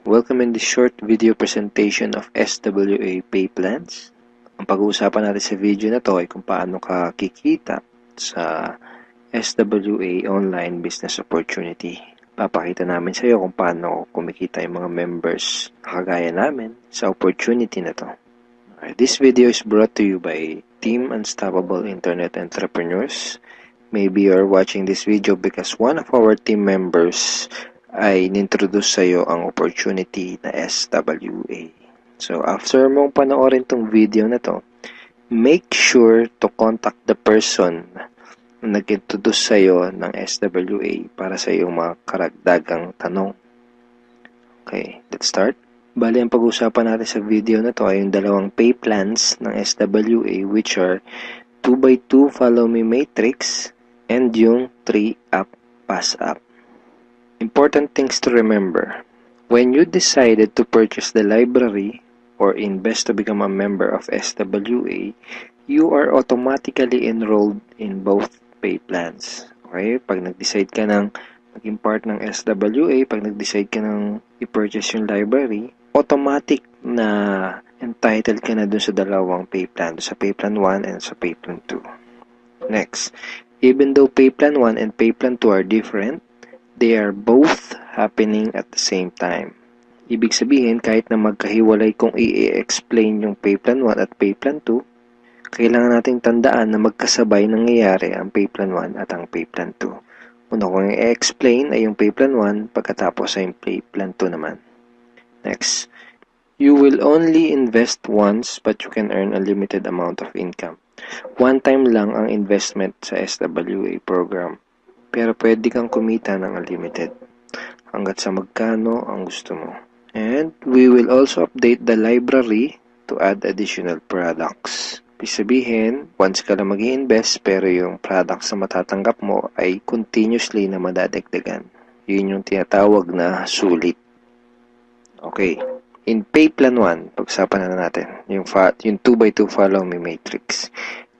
Welcome in this short video presentation of SWA pay plans. Ang pag-uusapan natin sa video na to ay kung paano ka kikita sa SWA online business opportunity. Papakita namin sa iyo kung paano kumikita yung mga members na kagaya namin sa opportunity na to. This video is brought to you by Team Unstoppable Internet Entrepreneurs. Maybe you're watching this video because one of our team members ay nintroduce sa iyo ang opportunity na SWA. So, after mong panoorin tong video na to, make sure to contact the person na nag-introduce sa iyo ng SWA para sa iyong mga karagdagang tanong. Okay, let's start. Bali, ang pag-usapan natin sa video na to ay yung dalawang pay plans ng SWA, which are 2x2 Follow Me Matrix and yung 3-Up Pass Up. Important things to remember. When you decided to purchase the library or invest to become a member of SWA, you are automatically enrolled in both pay plans. Okay? Pag nag-decide ka ng maging part ng SWA, pag nag-decide ka ng i-purchase yung library, automatic na entitled ka na dun sa dalawang pay plan, sa pay plan 1 and sa pay plan 2. Next, even though pay plan 1 and pay plan 2 are different, they are both happening at the same time. Ibig sabihin, kahit na magkahiwalay kung i-explain yung pay plan 1 at pay plan 2, kailangan nating tandaan na magkasabay nangyayari ang pay plan 1 at ang pay plan 2. Una kong i-explain ay yung pay plan 1, pagkatapos ay yung pay plan 2 naman. Next, you will only invest once but you can earn a limited amount of income. One time lang ang investment sa SWA program. Pero pwede kang kumita ng unlimited hanggat sa magkano ang gusto mo. And we will also update the library to add additional products. Ibig sabihin, once ka lang mag-i-invest pero yung products na matatanggap mo ay continuously na madadagdagan. Yun yung tinatawag na sulit. Okay. In pay plan 1, pag-usapan na natin, yung 2x2 Follow Me Matrix.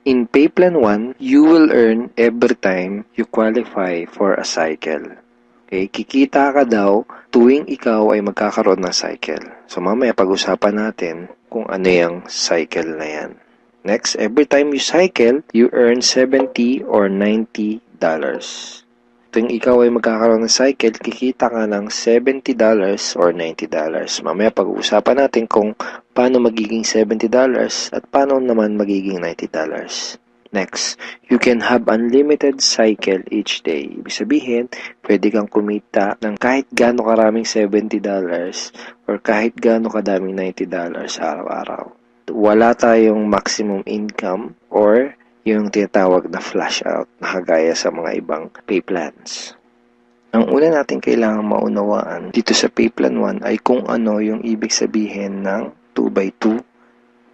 In pay plan 1, you will earn every time you qualify for a cycle. Okay, kikita ka daw tuwing ikaw ay magkakaroon ng cycle. So mamaya pag-usapan natin kung ano yung cycle na yan. Next, every time you cycle, you earn $70 or $90. Tuwing ikaw ay magkakaroon ng cycle, kikita ka ng $70 or $90. Mamaya pag-uusapan natin kung paano magiging $70 at paano naman magiging $90. Next, you can have unlimited cycle each day. Ibig sabihin, pwede kang kumita ng kahit gaano karaming $70 or kahit gaano kadaming $90 araw-araw. Wala tayong maximum income or yung tinatawag na flash out na kagaya sa mga ibang pay plans. Ang una natin kailangang maunawaan dito sa pay plan 1 ay kung ano yung ibig sabihin ng 2x2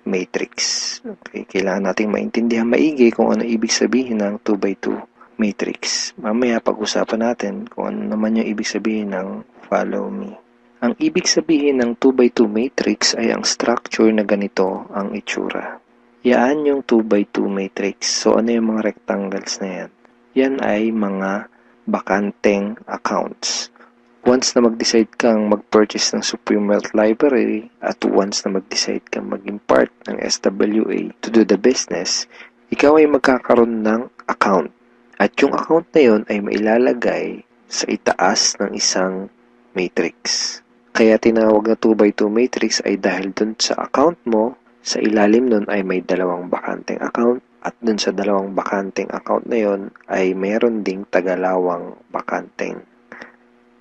matrix. Okay, kailangan nating maintindihan maigi kung ano ibig sabihin ng 2x2 matrix. Mamaya pag-usapan natin kung ano naman yung ibig sabihin ng follow me. Ang ibig sabihin ng 2x2 matrix ay ang structure na ganito ang itsura. Yan yung 2x2 matrix. So, ano yung mga rectangles na yan? Yan ay mga bakanteng accounts. Once na mag-decide kang mag-purchase ng Supreme Wealth Library at once na mag-decide kang maging part ng SWA to do the business, ikaw ay magkakaroon ng account. At yung account na yun ay mailalagay sa itaas ng isang matrix. Kaya tinawag na 2x2 matrix ay dahil dun sa account mo, sa ilalim nun ay may dalawang bakanteng account at dun sa dalawang bakanteng account na yon ay meron ding tagalawang bakanteng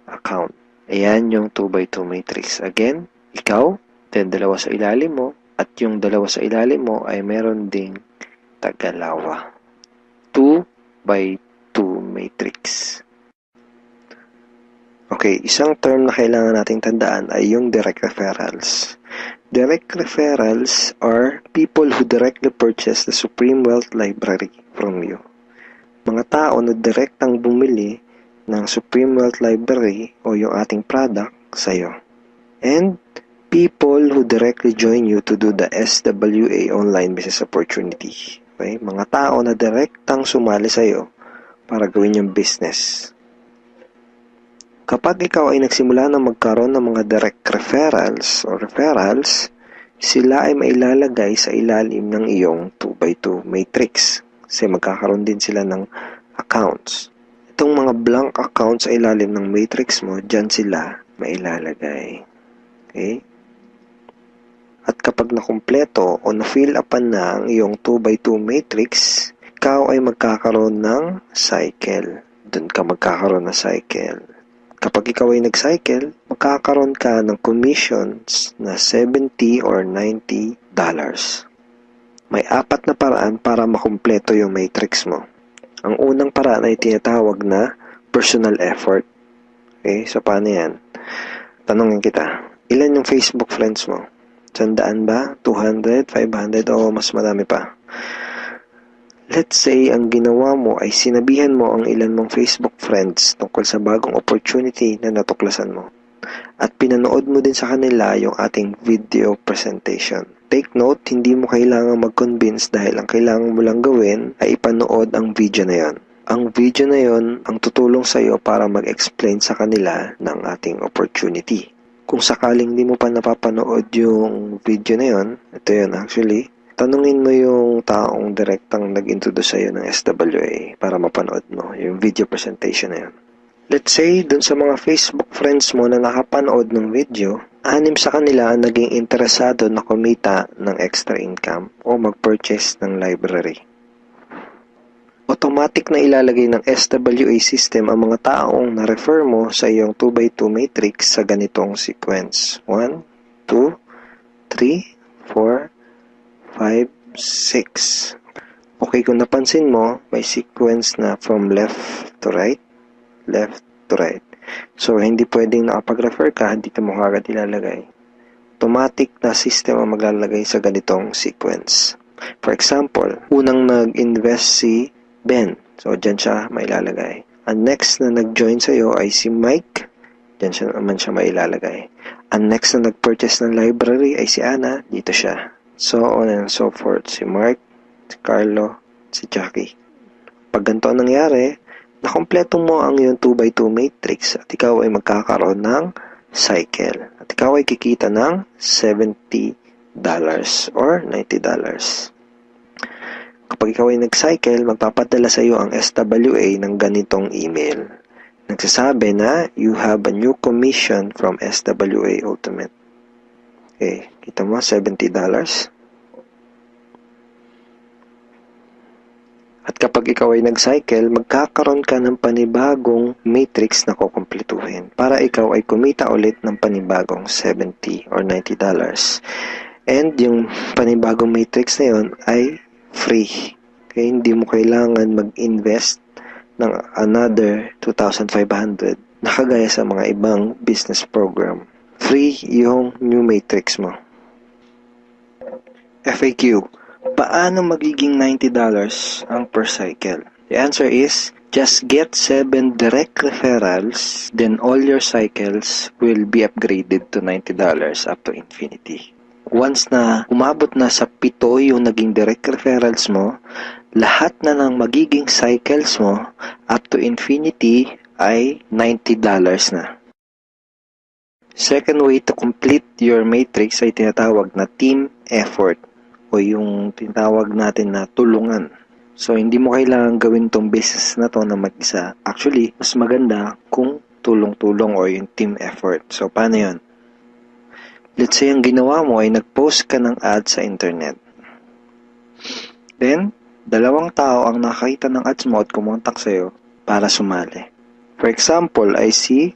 account. Ayan yung 2x2 matrix. Again, ikaw, then dalawa sa ilalim mo at yung dalawa sa ilalim mo ay meron ding tagalawa. 2x2 matrix. Okay, isang term na kailangan nating tandaan ay yung direct referrals. Direct referrals are people who directly purchase the Supreme Wealth Library from you. Mga tao na direktang bumili ng Supreme Wealth Library o yung ating product sa'yo. And people who directly join you to do the SWA online business opportunity. Okay? Mga tao na direktang sumali sa'yo para gawin yung business. Kapag ikaw ay nagsimula na magkaroon ng mga direct referrals o referrals, sila ay mailalagay sa ilalim ng iyong 2x2 matrix. Kasi magkakaroon din sila ng accounts. Itong mga blank accounts sa ilalim ng matrix mo, dyan sila mailalagay. Okay? At kapag nakumpleto o na-fill upan na ang iyong 2x2 matrix, ikaw ay magkakaroon ng cycle. Doon ka magkakaroon ng cycle. Kapag ikaw ay nag-cycle, magkakaroon ka ng commissions na $70 or $90. May 4 na paraan para makumpleto yung matrix mo. Ang unang paraan ay tinatawag na personal effort. Okay, so paano yan? Tanungin kita, ilan yung Facebook friends mo? 100 ba? 200? 500? O mas marami pa? Let's say, ang ginawa mo ay sinabihan mo ang ilan mong Facebook friends tungkol sa bagong opportunity na natuklasan mo. At pinanood mo din sa kanila yung ating video presentation. Take note, hindi mo kailangang mag-convince dahil ang kailangan mo lang gawin ay ipanood ang video na yon. Ang video na yon ang tutulong sa iyo para mag-explain sa kanila ng ating opportunity. Kung sakaling di mo pa napapanood yung video na yon, ito yun actually, tanungin mo yung taong direktang nag-introduce sa'yo ng SWA para mapanood mo yung video presentation na yun. Let's say, dun sa mga Facebook friends mo na nakapanood ng video, 6 sa kanila ang naging interesado na kumita ng extra income o mag-purchase ng library. Automatic na ilalagay ng SWA system ang mga taong na-refer mo sa iyong 2x2 matrix sa ganitong sequence. 1, 2, 3, 4, 5, 6. Okay, kung napansin mo, may sequence na from left to right. So, hindi pwedeng nakapag-refer ka, dito mo kagad ilalagay. Automatic na system ang maglalagay sa ganitong sequence. For example, unang nag-invest si Ben. So, dyan siya mailalagay. Ang next na nag-join sa'yo ay si Mike. Dyan siya naman siya mailalagay. Ang next na nag-purchase ng library ay si Ana. Dito siya. So on and so forth. Si Mark, si Carlo, si Jackie. Pag ganito ang nangyari, nakompleto mo ang iyong 2x2 matrix at ikaw ay magkakaroon ng cycle. At ikaw ay kikita ng $70 or $90. Kapag ikaw ay nag-cycle, magpapadala sa iyo ang SWA ng ganitong email. Nagsasabi na, you have a new commission from SWA Ultimate. Okay, kita mo, $70. At kapag ikaw ay nag-cycle, magkakaroon ka ng panibagong matrix na kukumpletuhin para ikaw ay kumita ulit ng panibagong $70 or $90. And yung panibagong matrix na yon ay free. Okay, hindi mo kailangan mag-invest ng another 2,500 na kagaya sa mga ibang business program. Free yung new matrix mo. FAQ. Paano magiging $90 ang per cycle? The answer is, just get 7 direct referrals, then all your cycles will be upgraded to $90 up to infinity. Once na umabot na sa 7 yung naging direct referrals mo, lahat na ng magiging cycles mo up to infinity ay $90 na. Second way to complete your matrix ay tinatawag na team effort o yung tinatawag natin na tulungan. So, hindi mo kailangan gawin tong business na to na mag-isa. Actually, mas maganda kung tulong-tulong o yung team effort. So, paano yun? Let's say, ang ginawa mo ay nag-post ka ng ad sa internet. Then, 2 tao ang nakakita ng ads mo at kumontak sa'yo para sumali. For example, ay si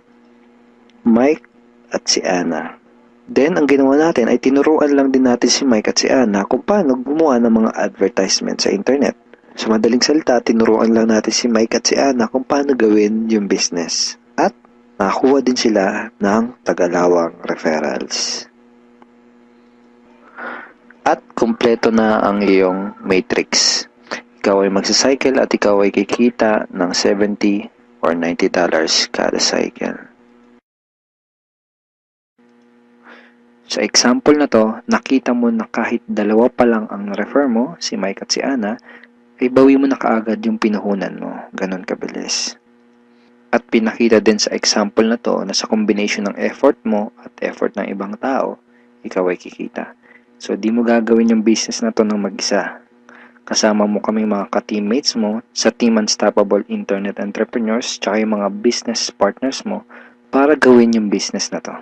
Mike at si Ana. Then, ang ginawa natin ay tinuruan lang din natin si Mike at si Ana kung paano gumawa ng mga advertisement sa internet. Sa madaling salita, tinuruan lang natin si Mike at si Ana kung paano gawin yung business. At nakakuha din sila ng tagalawang referrals. At kumpleto na ang iyong matrix. Ikaw ay magsacycle at ikaw ay kikita ng $70 or $90 kada cycle. Sa example na to, nakita mo na kahit 2 pa lang ang refer mo, si Mike at si Ana, ay bawi mo na kaagad yung pinuhunan mo. Ganon kabilis. At pinakita din sa example na to na sa combination ng effort mo at effort ng ibang tao, ikaw ay kikita. So, di mo gagawin yung business na to ng mag-isa. Kasama mo kaming mga ka-teammates mo sa Team Unstoppable Internet Entrepreneurs tsaka yung mga business partners mo para gawin yung business na to.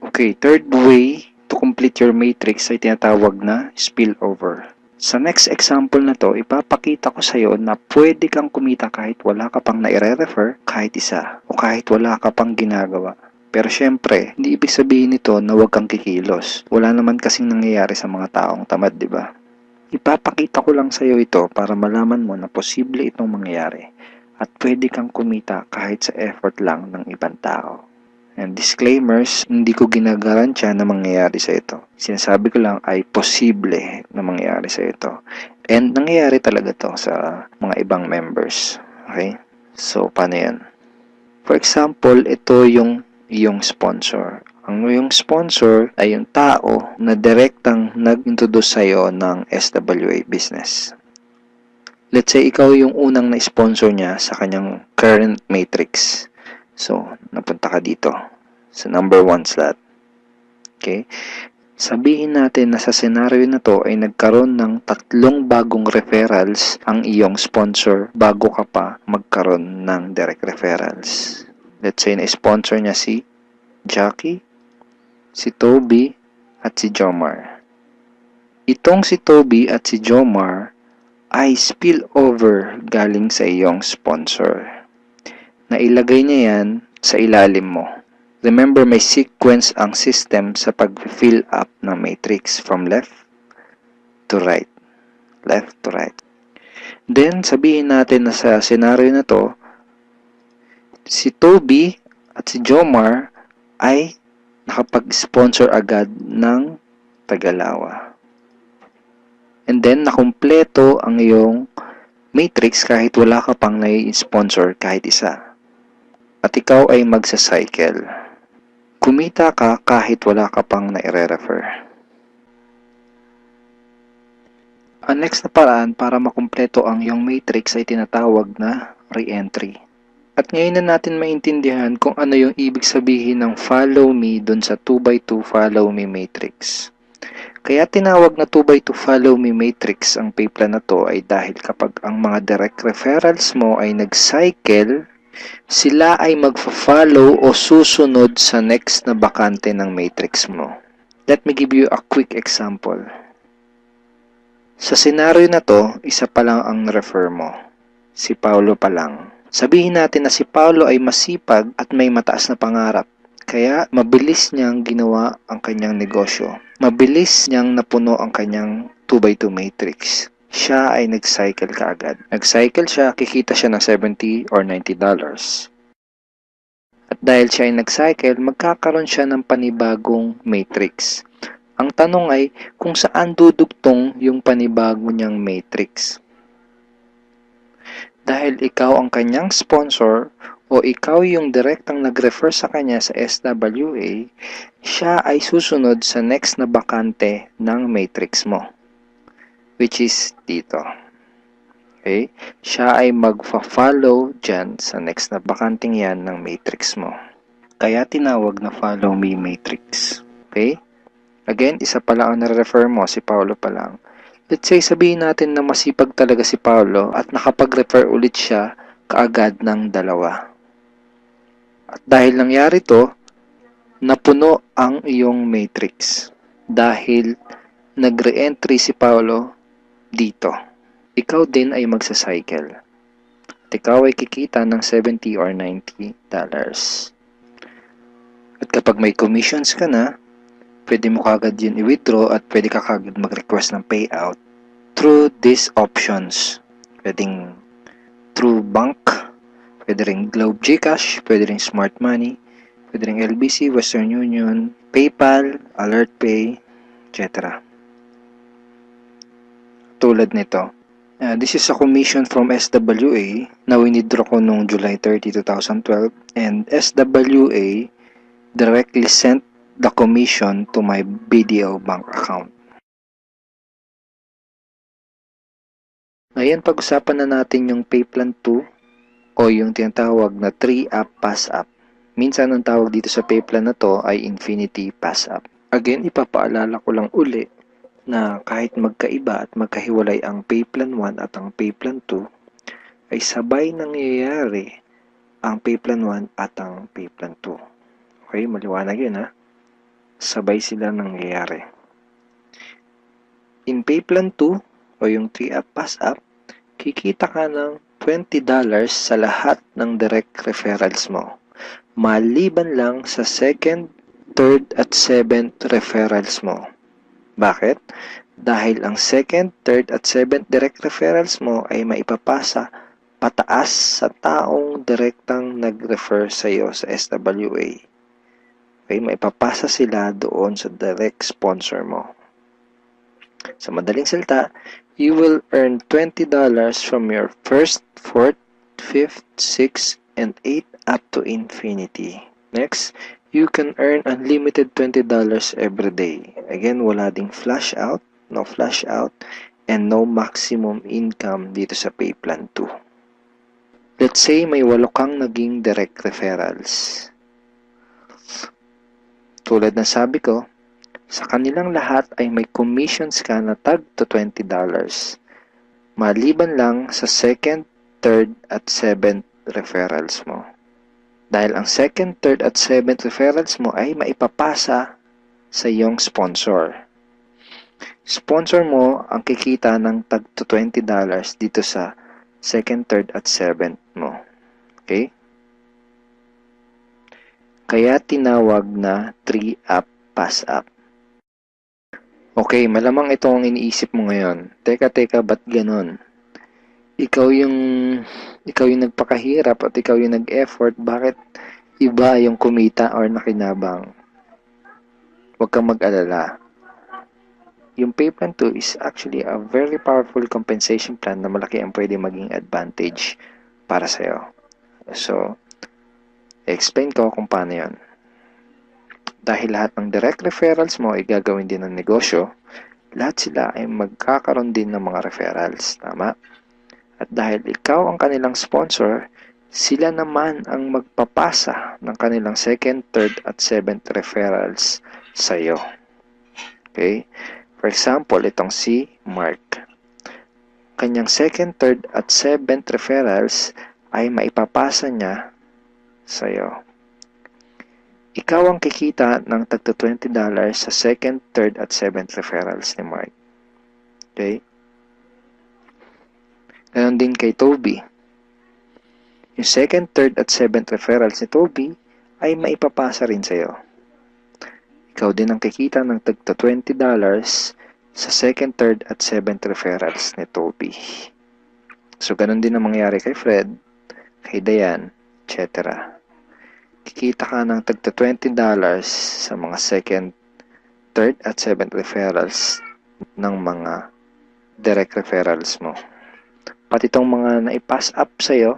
Okay, third way to complete your matrix ay tinatawag na spillover. Sa next example na to, ipapakita ko sa iyo na pwede kang kumita kahit wala ka pang naire-refer kahit isa o kahit wala ka pang ginagawa. Pero syempre, hindi ibig sabihin nito na huwag kang kikilos. Wala naman kasing nangyayari sa mga taong tamad, di ba? Ipapakita ko lang sa iyo ito para malaman mo na posible itong mangyayari at pwede kang kumita kahit sa effort lang ng ibang tao. And disclaimers, hindi ko ginagarantiya na mangyayari sa ito. Sinasabi ko lang ay posible na mangyayari sa ito. And nangyayari talaga to sa mga ibang members. Okay? So, paano yan? For example, ito yung iyong sponsor. Ang iyong sponsor ay yung tao na direktang nag-introduce sa'yo ng SWA business. Let's say, ikaw yung unang na-sponsor niya sa kanyang current matrix. So, napunta ka dito sa number 1 slot. Okay? Sabihin natin na sa scenario na to ay nagkaroon ng 3 bagong referrals ang iyong sponsor bago ka pa magkaroon ng direct referrals. Let's say na-sponsor niya si Jackie, si Toby, at si Jomar. Itong si Toby at si Jomar ay spillover galing sa iyong sponsor. Nailagay niya yan sa ilalim mo. Remember, may sequence ang system sa pag-fill up ng matrix from left to right. Left to right. Then, sabihin natin na sa scenario na to, si Toby at si Jomar ay nakapag-sponsor agad ng Tagalawa. And then, nakumpleto ang iyong matrix kahit wala ka pang nai-sponsor kahit isa. At ikaw ay magsa-cycle. Kumita ka kahit wala ka pang nai-refer. Ang next na paraan para makumpleto ang iyong matrix ay tinatawag na re-entry. At ngayon na natin maintindihan kung ano yung ibig sabihin ng follow me dun sa 2x2 follow me matrix. Kaya tinawag na 2x2 follow me matrix ang payplan na to ay dahil kapag ang mga direct referrals mo ay nag-cycle, sila ay magfa-follow o susunod sa next na bakante ng matrix mo. Let me give you a quick example. Sa scenario na to, isa pa lang ang refer mo. Si Paulo pa lang. Sabihin natin na si Paulo ay masipag at may mataas na pangarap. Kaya mabilis niyang ginawa ang kanyang negosyo. Mabilis niyang napuno ang kanyang 2x2 matrix. Siya ay nag-cycle kaagad. Nag-cycle siya, kikita siya ng $70 or $90. At dahil siya ay nag-cycle, magkakaroon siya ng panibagong matrix. Ang tanong ay kung saan dudugtong yung panibago niyang matrix. Dahil ikaw ang kanyang sponsor o ikaw yung direktang nag-refer sa kanya sa SWA, siya ay susunod sa next na bakante ng matrix mo. Which is dito. Okay? Siya ay magfa-follow dyan sa next na bakanting yan ng matrix mo. Kaya tinawag na follow me matrix. Okay? Again, isa pa lang ang nare-refer mo, si Paulo pa lang. Let's say, sabihin natin na masipag talaga si Paulo at nakapag-refer ulit siya kaagad ng 2. At dahil nangyari to, napuno ang iyong matrix. Dahil nag-re-entry si Paulo dito. Ikaw din ay magsa-cycle. At ikaw ay kikita ng $70 or $90. At kapag may commissions ka na, pwede mo kagad yun i-withdraw at pwede ka kagad mag-request ng payout through these options. Pwedeng through bank, pwede ring Globe GCash, pwede ring Smart Money, pwede ring LBC, Western Union, PayPal, AlertPay, etc. Tulad nito. This is a commission from SWA na winidraw ko noong July 30, 2012 and SWA directly sent the commission to my BDO bank account. Ngayon, pag-usapan na natin yung PayPlan 2 o o yung tinatawag na 3-up pass-up. Minsan ang tawag dito sa pay plan na to ay infinity pass-up. Again, ipapaalala ko lang uli na kahit magkaiba at magkahiwalay ang pay plan 1 at ang pay plan 2, ay sabay nangyayari ang pay plan 1 at ang pay plan 2. Okay, maliwanag yun ha. Sabay sila nangyayari. In pay plan 2 o yung 3-up pass-up, kikita ka ng $20 sa lahat ng direct referrals mo. Maliban lang sa second, third at seventh referrals mo. Bakit? Dahil ang second, third at seventh direct referrals mo ay maipapasa pataas sa taong direktang nag-refer sa iyo sa SWA. Okay, maipapasa sila doon sa direct sponsor mo. Sa madaling salita, you will earn $20 from your first, fourth, fifth, sixth, and 8th up to infinity. Next, you can earn unlimited $20 every day. Again, wala ding flash out, no flash out, and no maximum income dito sa pay plan 2. Let's say may 8 kang naging direct referrals. Tulad na sabi ko, sa kanilang lahat ay may commissions ka na tag to $20. Maliban lang sa second, third, at seventh referrals mo. Dahil ang second, third, at seventh referrals mo ay maipapasa sa iyong sponsor. Sponsor mo ang kikita ng tag to $20 dito sa second, third, at seventh mo. Okay? Kaya tinawag na 3-up pass-up. Okay, malamang ito ang iniisip mo ngayon. Teka, ba't ganon? Ikaw yung nagpakahirap at ikaw yung nag-effort, bakit iba yung kumita or nakinabang? Huwag kang mag-alala. Yung pay plan 2 is actually a very powerful compensation plan na malaki ang pwede maging advantage para sa'yo. So, explain ko kung paano yun. Dahil lahat ng direct referrals mo ay gagawin din ng negosyo, lahat sila ay magkakaroon din ng mga referrals. Tama? At dahil ikaw ang kanilang sponsor, sila naman ang magpapasa ng kanilang second, third, at seventh referrals sa iyo. Okay? For example, itong si Mark. Kanyang second, third, at seventh referrals ay maipapasa niya sa iyo. Ikaw ang kikita ng tagto $20 sa second, third, at seventh referrals ni Mark. Okay? Ganon din kay Toby. Yung second, third, at seventh referrals ni Toby ay maipapasa rin sa iyo. Ikaw din ang kikita ng tagto $20 sa second, third, at seventh referrals ni Toby. So, ganon din ang mangyayari kay Fred, kay Diane, etc. Kikita ka ng tagto $20 sa mga second, third, at seventh referrals ng mga direct referrals mo. Pati itong mga naipass up sa'yo,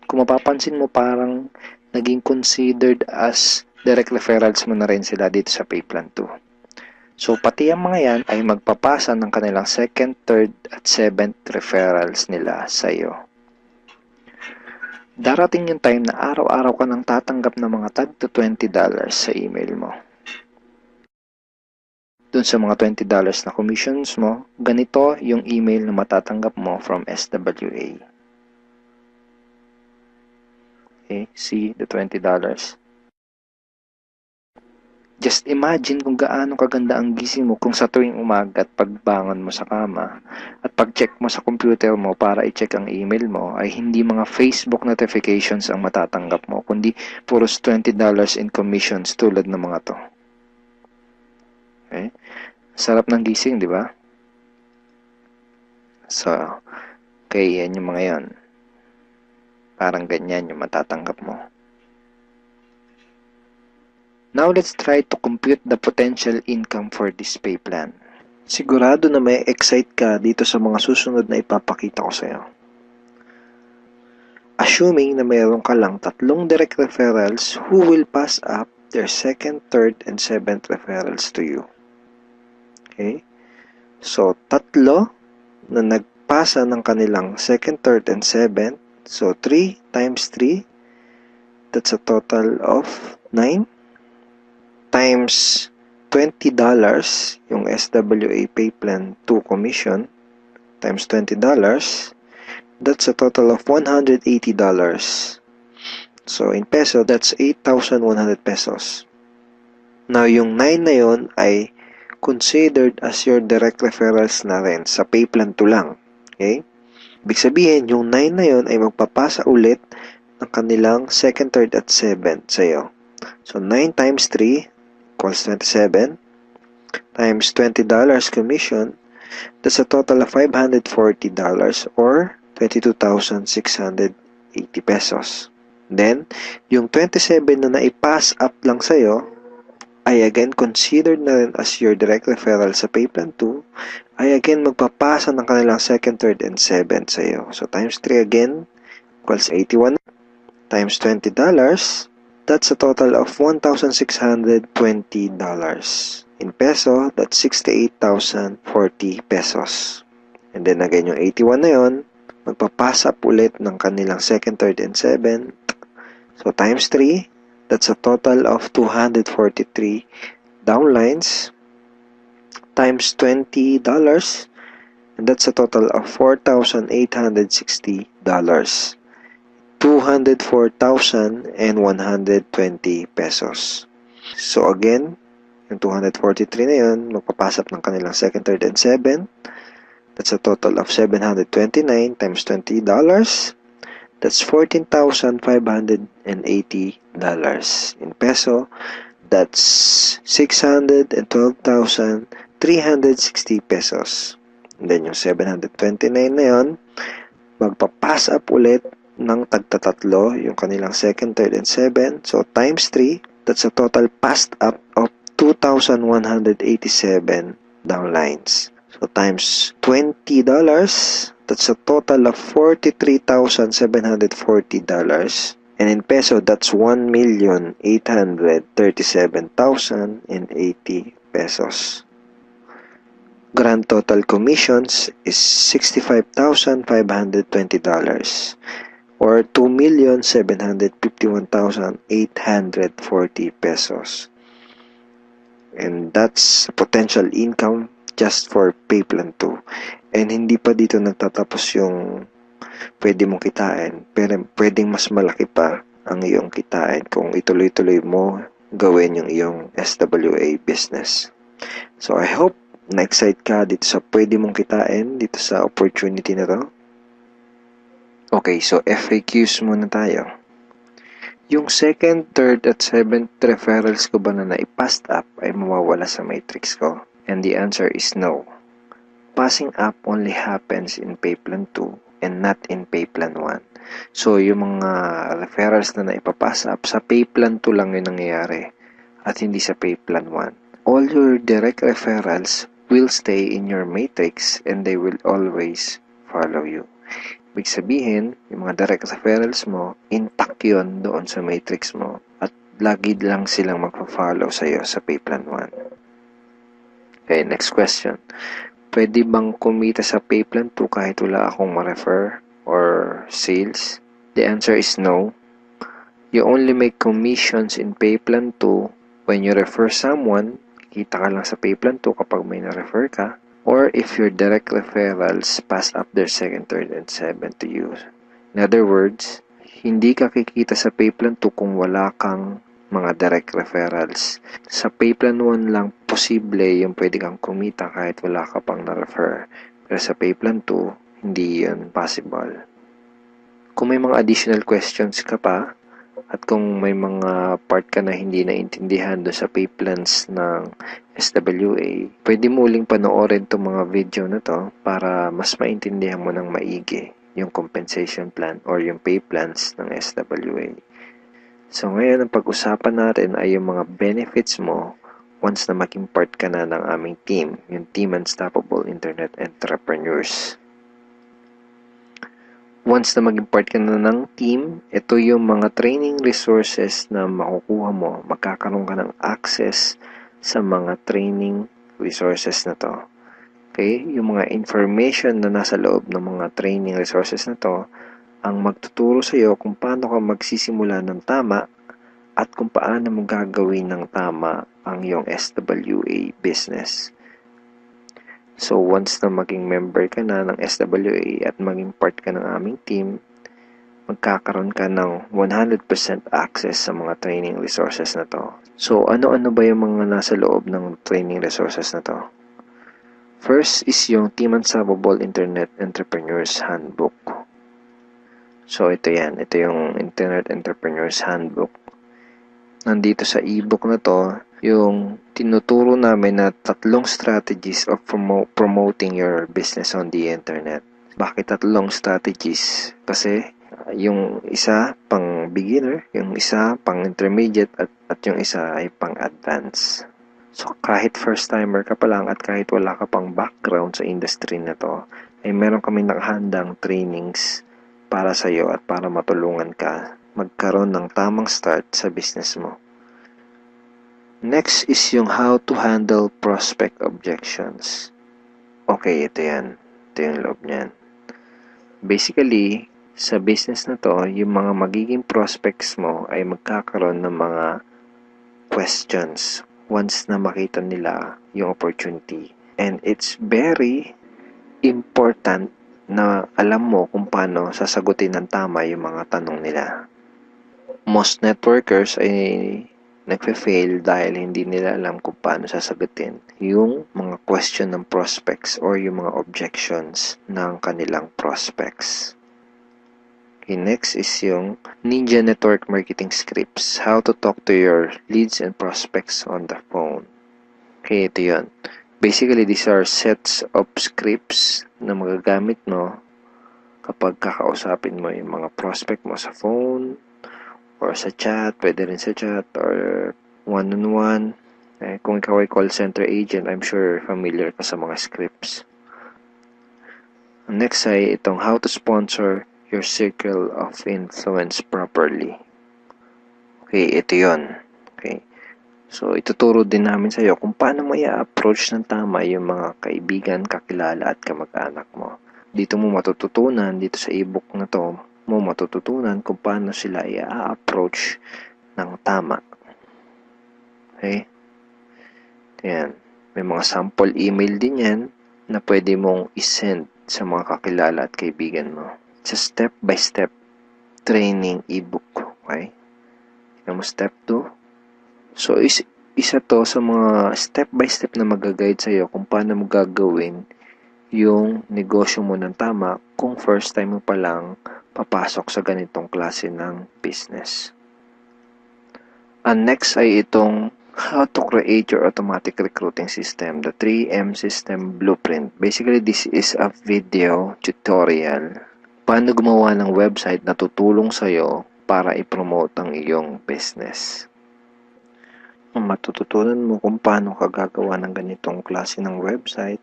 kung mapapansin mo parang naging considered as direct referrals mo na rin sila dito sa pay plan 2. So, pati ang mga yan ay magpapasa ng kanilang second, third, at seventh referrals nila sa'yo. Darating yung time na araw-araw ka nang tatanggap ng mga tag to $20 sa email mo. Doon sa mga $20 na commissions mo, ganito yung email na matatanggap mo from SWA. Okay, see the $20. Just imagine kung gaano kaganda ang gising mo kung sa tuwing umaga at pagbangon mo sa kama at pag-check mo sa computer mo para i-check ang email mo ay hindi mga Facebook notifications ang matatanggap mo, kundi puros $20 in commissions tulad ng mga to. Okay? Sarap ng gising, di ba? So, okay, yan yung mga yan. Parang ganyan yung matatanggap mo. Now, let's try to compute the potential income for this pay plan. Sigurado na may excite ka dito sa mga susunod na ipapakita ko sa'yo. Assuming na mayroon ka lang 3 direct referrals who will pass up their second, third, and seventh referrals to you. Okay? So, 3 na nagpasa ng kanilang second, third, and seventh So 3 times 3, that's a total of 9 times $20 yung SWA pay plan 2 commission times $20, that's a total of $180. So in peso, that's 8,100 pesos. Now yung 9 na yun ay considered as your direct referrals na rin sa pay plan 2 lang. Okay? Ibig sabihin, yung 9 na yun ay magpapasa ulit ng kanilang second, third, at 7 sa'yo. So 9 times 3 equals 27 times $20 commission, that's a total of $540 or 22,680 pesos. Then, yung 27 na naipass up lang sa'yo ay again considered na rin as your direct referral sa pay plan 2, ay again magpapasa ng kanilang second, third, and 7 sa'yo. So times 3 again equals 81 times $20, that's a total of $1,620. In peso, that's 68,040 pesos. And then again, yung 81 na yun, magpapasa up ulit ng kanilang second, third, and 7. So times 3, that's a total of 243 downlines times $20, and that's a total of $4,860. 204,120 pesos. So again, yung 243 na yun, magpapasap ng kanilang second, third, and 7. That's a total of $729 times $20. That's $14,580. In peso, that's 612,360 pesos. And then yung 729 na yun, magpapass up ulit ng tagtatatlo yung kanilang second, third, and 7. So times 3, that's a total passed up of 2,187 downlines. So times $20, that's a total of $43,740. And in peso, that's 1,837,080 pesos. Grand total commissions is $65,520 or 2,751,840 pesos. And that's potential income just for pay plan 2. And hindi pa dito nagtatapos yung pwede mong kitain, pero pwedeng mas malaki pa ang iyong kitain kung ituloy-tuloy mo gawin yung iyong SWA business. So I hope na-excite ka dito sa pwede mong kitain dito sa opportunity na to. Okay, so FAQs muna tayo. Yung second, third, at seventh referrals ko ba na naipassed up ay mawawala sa matrix ko? And the answer is no. Passing up only happens in pay plan 2 and not in pay plan 1. So, yung mga referrals na naipapass up, sa pay plan 2 lang yung nangyayari at hindi sa pay plan 1. All your direct referrals will stay in your matrix and they will always follow you. Ibig sabihin, yung mga direct referrals mo, intact yun doon sa matrix mo at lagi lang silang magpa-follow sa'yo sa pay plan 1. Okay, next question. Pwede bang kumita sa pay plan 2 kahit wala akong ma-refer or sales? The answer is no. You only make commissions in pay plan 2 when you refer someone. Kita ka lang sa pay plan 2 kapag may na-refer ka. Or if your direct referrals pass up their second, third, and 7 to you. In other words, hindi ka kikita sa pay plan 2 kung wala kang mga direct referrals. Sa pay plan 1 lang posible yung pwede kang kumita kahit wala ka pang na-refer. Pero sa pay plan 2, hindi yun possible. Kung may mga additional questions ka pa, at kung may mga part ka na hindi naintindihan do sa pay plans ng SWA, pwede mo uling panoorin itong mga video na to para mas maintindihan mo ng maigi yung compensation plan or yung pay plans ng SWA. So ngayon, ang pag-usapan natin ay yung mga benefits mo once na maging part ka na ng aming team, yung Team Unstoppable Internet Entrepreneurs. Once na maging part ka na ng team, ito yung mga training resources na makukuha mo. Magkakaroon ka ng access sa mga training resources na to. Okay? Yung mga information na nasa loob ng mga training resources na to ang magtuturo sa iyo kung paano ka magsisimula ng tama at kung paano mo gagawin ng tama ang iyong SWA business. So once na maging member ka na ng SWA at maging part ka ng aming team, magkakaroon ka ng 100% access sa mga training resources na to. So ano-ano ba yung mga nasa loob ng training resources na to? First is yung Team Unstoppable Internet Entrepreneurs Handbook. So ito yan, ito yung Internet Entrepreneurs Handbook. Nandito sa ebook na to, yung tinuturo namin na 3 strategies of promoting your business on the internet. Bakit 3 strategies? Kasi yung isa pang beginner, yung isa pang intermediate at yung isa ay pang advanced. So kahit first timer ka pa lang at kahit wala ka pang background sa industry na to, ay meron kami nakahandang trainings para sa iyo at para matulungan ka magkaroon ng tamang start sa business mo. Next is yung how to handle prospect objections. Okay, ito yan. Ito yung loob niyan. Basically, sa business na to, yung mga magiging prospects mo ay magkakaroon ng mga questions once na makita nila yung opportunity. And it's very important na alam mo kung paano sasagutin ng tama yung mga tanong nila. Most networkers ay nagfe-fail dahil hindi nila alam kung paano sasagutin yung mga question ng prospects or yung mga objections ng kanilang prospects. Okay, next is yung Ninja Network Marketing Scripts. How to talk to your leads and prospects on the phone. Okay, ito yun. Basically, these are sets of scripts na magagamit mo kapag kakausapin mo yung mga prospect mo sa phone or sa chat, pwede rin sa chat or one-on-one. Kung ikaw ay call center agent, I'm sure familiar ka sa mga scripts. Next ay itong how to sponsor your circle of influence properly. Okay, ito yun. Okay. So, ituturo din namin sa iyo kung paano mo i-approach ng tama yung mga kaibigan, kakilala at kamag-anak mo. Dito mo matututunan, dito sa ebook na to, mo matututunan kung paano sila i-approach ng tama. Okay? Ayan. May mga sample email din yan na pwede mong isend sa mga kakilala at kaibigan mo. It's a step-by-step training ebook. Okay? Tignan mo step 2. So, isa to sa mga step-by-step na mag-guide sa'yo kung paano mo gagawin yung negosyo mo ng tama kung first time mo pa lang papasok sa ganitong klase ng business. And next ay itong how to create your automatic recruiting system, the 3M system blueprint. Basically, this is a video tutorial paano gumawa ng website na tutulong sa'yo para i-promote ang iyong business. Matututunan mo kung paano ka gagawa ng ganitong klase ng website.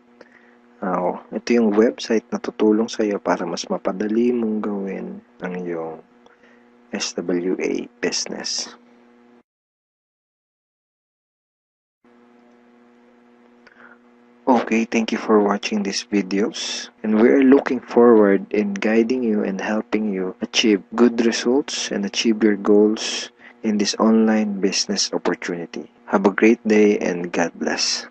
Ito yung website na tutulong sa iyo para mas mapadali mong gawin ang iyong SWA business. Okay, thank you for watching these videos, and we are looking forward in guiding you and helping you achieve good results and achieve your goals in this online business opportunity. Have a great day and God bless.